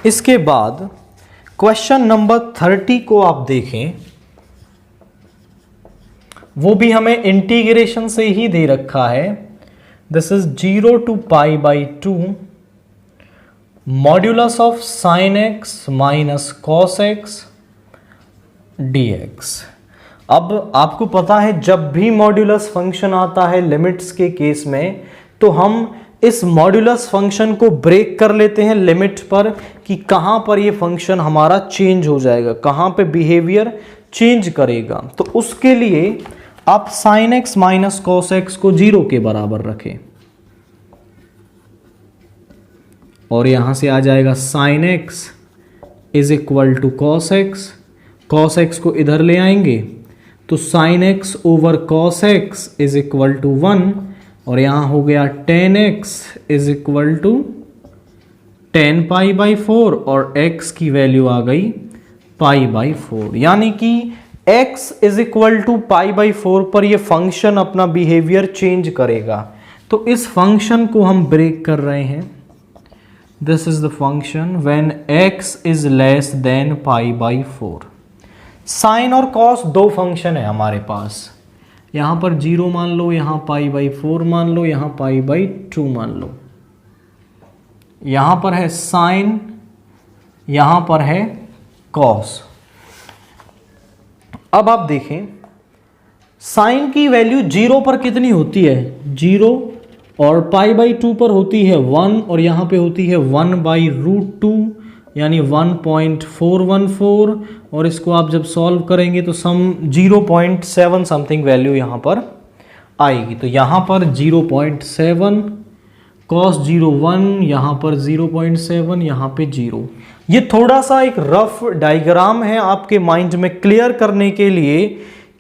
इसके बाद question number 30 को आप देखें, वो भी हमें इंटीग्रेशन से ही दे रखा है। This is 0 to π/2 modulus of sine x minus cos x dx। अब आपको पता है जब भी मॉड्यूलस फंक्शन आता है लिमिट्स के केस में, तो हम इस मॉड्यूलस फंक्शन को ब्रेक कर लेते हैं लिमिट पर कि कहां पर ये फंक्शन हमारा चेंज हो जाएगा, कहां पे बिहेवियर चेंज करेगा। तो उसके लिए आप sign x minus cos X को 0 के बराबर रखें और यहां से आ जाएगा sine X is equal to cos X. Cos X को इधर ले आएंगे तो sine X over cos X is equal to 1 और यहां हो गया tan X is equal to 10 π/4 और x की वैल्यू आ गई π/4। यानी कि x इज इक्वल टू π/4 पर ये फंक्शन अपना बिहेवियर चेंज करेगा। तो इस फंक्शन को हम ब्रेक कर रहे हैं। This is the function when x is less than π/4। Sine और कॉस दो फंक्शन है हमारे पास, यहां पर 0 मान लो, यहां π/4 मान लो, यहां π/2 मान लो। यहां पर है साइन, यहां पर है कॉस। अब आप देखें साइन की वैल्यू 0 पर कितनी होती है, 0, और π/2 पर होती है 1 और यहां पे होती है 1/√2 यानी 1.414 और इसको आप जब सॉल्व करेंगे तो सम 0.7 समथिंग वैल्यू यहां पर आएगी। तो यहां पर 0.7 cos 0 1, यहां पर 0.7, यहां पे 0। ये थोड़ा सा एक रफ डायग्राम है आपके माइंड में क्लियर करने के लिए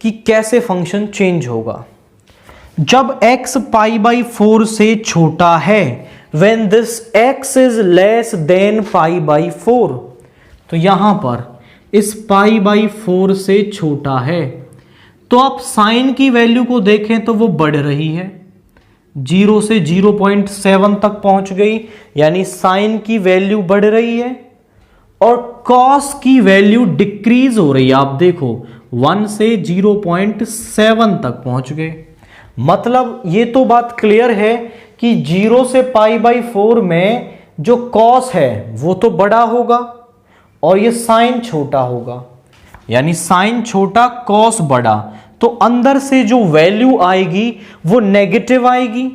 कि कैसे फंक्शन चेंज होगा। जब x π/4 से छोटा है, when this x is less than π/4, तो यहां पर इस π/4 से छोटा है, तो आप साइन की वैल्यू को देखें तो वो बढ़ रही है, 0 से 0.7 तक पहुंच गई, यानी साइन की वैल्यू बढ़ रही है, और कॉस की वैल्यु डिक्रीज हो रही है। आप देखो 1 से 0.7 तक पहुंच गए। मतलब ये तो बात क्लियर है कि 0 से π/4 में जो कॉस है वो तो बड़ा होगा और ये साइन छोटा होगा, यानी साइन छोटा कॉस बड़ा, तो अंदर से जो वैल्यू आएगी वो नेगेटिव आएगी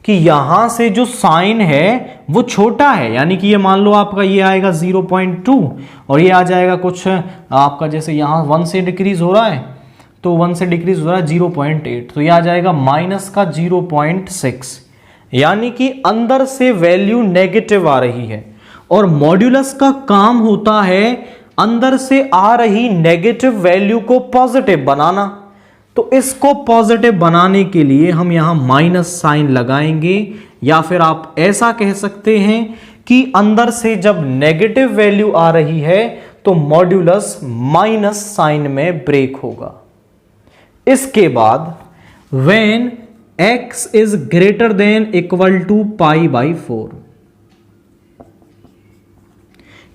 कि यहां से जो साइन है वो छोटा है, यानी कि ये मान लो आपका ये आएगा 0.2 और ये आ जाएगा कुछ आपका, जैसे यहां 1 से डिक्रीज हो रहा है तो 1 से डिक्रीज हो रहा है 0.8, तो ये आ जाएगा माइनस का 0.6, यानी कि अंदर से वैल्यू नेगेटिव आ रही है। और मॉड्यूलस का काम होता है अंदर से आ रही नेगेटिव वैल्यू को पॉजिटिव बनाना। तो इसको पॉजिटिव बनाने के लिए हम यहां माइनस साइन लगाएंगे, या फिर आप ऐसा कह सकते हैं कि अंदर से जब नेगेटिव वैल्यू आ रही है तो मॉड्यूलस माइनस साइन में ब्रेक होगा। इसके बाद when x is greater than equal to π/4,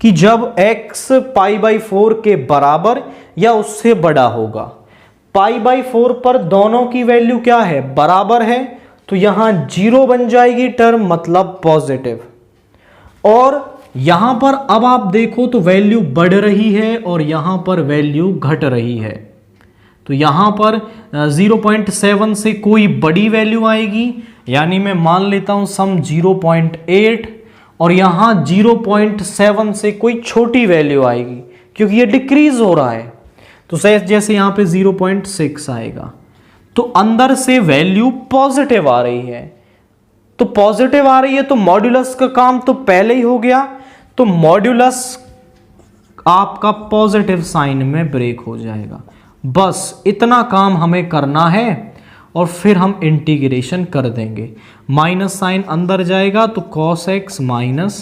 कि जब x π/4 के बराबर या उससे बड़ा होगा, π/4 पर दोनों की वैल्यू क्या है, बराबर है, तो यहां 0 बन जाएगी टर्म, मतलब पॉजिटिव। और यहां पर अब आप देखो तो वैल्यू बढ़ रही है और यहां पर वैल्यू घट रही है। तो यहां पर 0.7 से कोई बड़ी वैल्यू आएगी, यानी मैं मान लेता हूं सम 0.8, और यहां 0.7 से कोई छोटी वैल्यू आएगी क्योंकि ये डिक्रीज हो रहा है, तो जैसे यहां पे 0.6 आएगा, तो अंदर से वैल्यू पॉजिटिव आ रही है। तो पॉजिटिव आ रही है तो मॉड्यूलस का काम तो पहले ही हो गया, तो मॉड्यूलस आपका पॉजिटिव साइन में ब्रेक हो जाएगा। बस इतना काम हमें करना है और फिर हम इंटीग्रेशन कर देंगे। माइनस साइन अंदर जाएगा तो cos x minus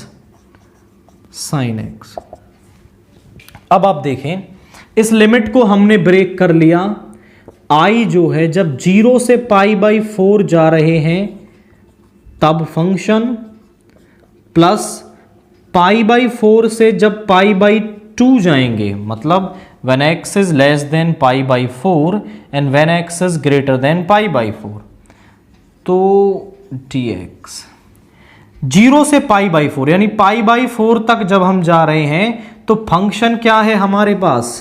sine x। अब आप देखें इस लिमिट को हमने ब्रेक कर लिया। i जो है जब 0 से π/4 जा रहे हैं तब फंक्शन, प्लस π/4 से जब π/2 जाएंगे, मतलब when x is less than π/4 and when x is greater than π/4, तो dx 0 से π/4 यानी π/4 तक जब हम जा रहे हैं तो फंक्शन क्या है हमारे पास,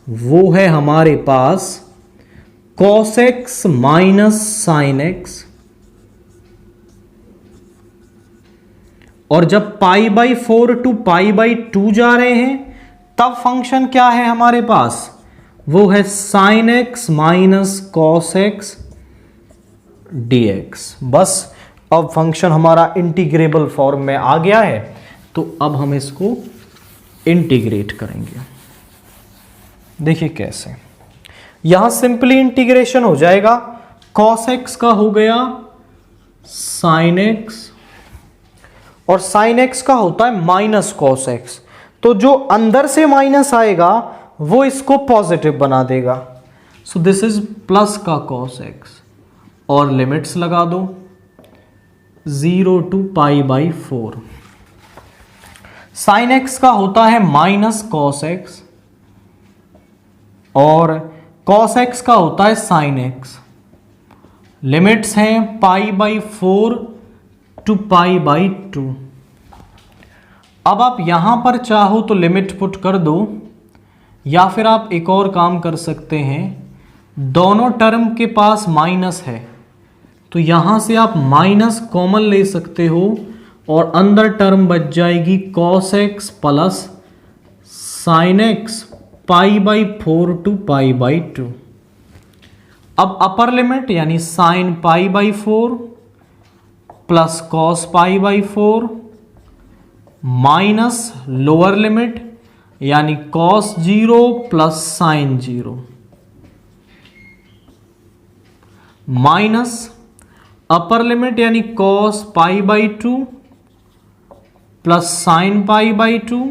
वो है हमारे पास cos x minus sin x। और जब π/4 टू π/2 जा रहे हैं तब फंक्शन क्या है हमारे पास, वो है sin x minus cos x dx। बस अब फंक्शन हमारा इंटीग्रेबल फॉर्म में आ गया है, तो अब हम इसको इंटीग्रेट करेंगे। देखिए कैसे, यहां सिंपली इंटीग्रेशन हो जाएगा, cos x का हो गया sin x और sin x का होता है माइनस cos x, तो जो अंदर से माइनस आएगा वो इसको पॉजिटिव बना देगा। सो दिस इज प्लस का cos x और लिमिट्स लगा दो 0 टू π/4। sin x का होता है माइनस cos x और cos x का होता है sin x। लिमिट्स हैं π/4 टू π/2। अब आप यहां पर चाहो तो लिमिट पुट कर दो, या फिर आप एक और काम कर सकते हैं, दोनों टर्म के पास माइनस है तो यहां से आप माइनस कॉमन ले सकते हो और अंदर टर्म बच जाएगी cos x plus sin x π/4 to π/2। अब अपर लिमिट यानी sin π/4 plus cos π/4 minus lower limit यानी cos 0 plus sin 0 minus upper limit यानी cos π/2 plus sin π/2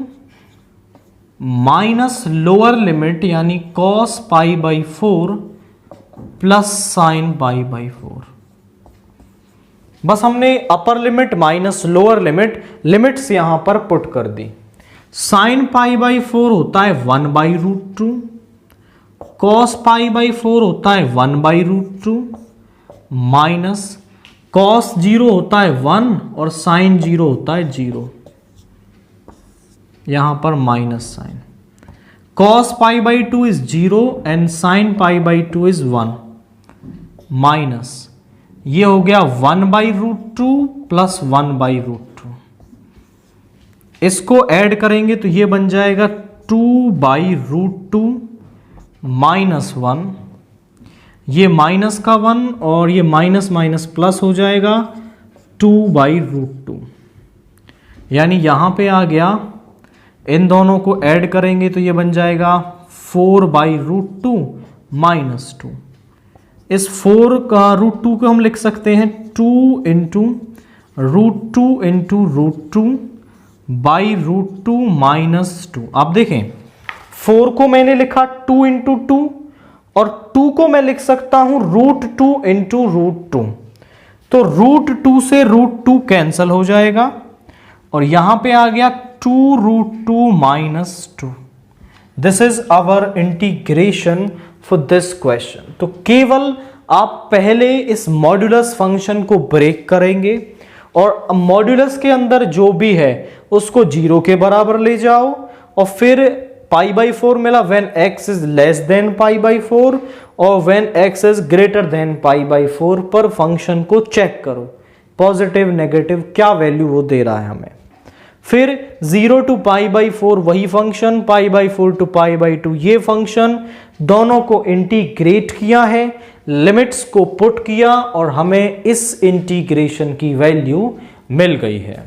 minus lower limit यानी cos π/4 प्लस sin π/4। बस हमने upper limit minus lower limits यहां पर put कर दी। sin π/4 होता है 1/√2, cos π/4 होता है 1/√2 माइनस cos 0 होता है 1 और sin 0 होता है 0, यहां पर minus sine. cos π/2 is 0 and sin π/2 is 1 minus ये हो गया 1/√2 प्लस 1/√2। इसको ऐड करेंगे तो ये बन जाएगा 2/√2 माइनस 1, ये माइनस का 1 और ये माइनस माइनस प्लस हो जाएगा 2/√2, यानी यहां पे आ गया, इन दोनों को ऐड करेंगे तो ये बन जाएगा 4/√2 माइनस 2। इस 4 का √2 को हम लिख सकते हैं 2 इंटू √2 इंटू √2 /√2 माइनस 2। आप देखें 4 को मैंने लिखा 2 इंटू 2 और 2 को मैं लिख सकता हूं √2 इंटू √2, तो √2 से √2 कैंसल हो जाएगा और यहां पे आ गया 2√2 minus 2। This is our integration for this question. तो केवल आप पहले इस मॉड्यूलस फंक्शन को ब्रेक करेंगे और मॉड्यूलस के अंदर जो भी है उसको 0 के बराबर ले जाओ और फिर π/4 मिला when x is less than π/4 और when x is greater than π/4 पर फंक्शन को चेक करो पॉजिटिव नेगेटिव क्या वैल्यू वो दे रहा है हमें। फिर 0 टू π/4 वही फंक्शन, π/4 टू π/2 ये फंक्शन, दोनों को इंटीग्रेट किया है, लिमिट्स को पुट किया और हमें इस इंटीग्रेशन की वैल्यू मिल गई है।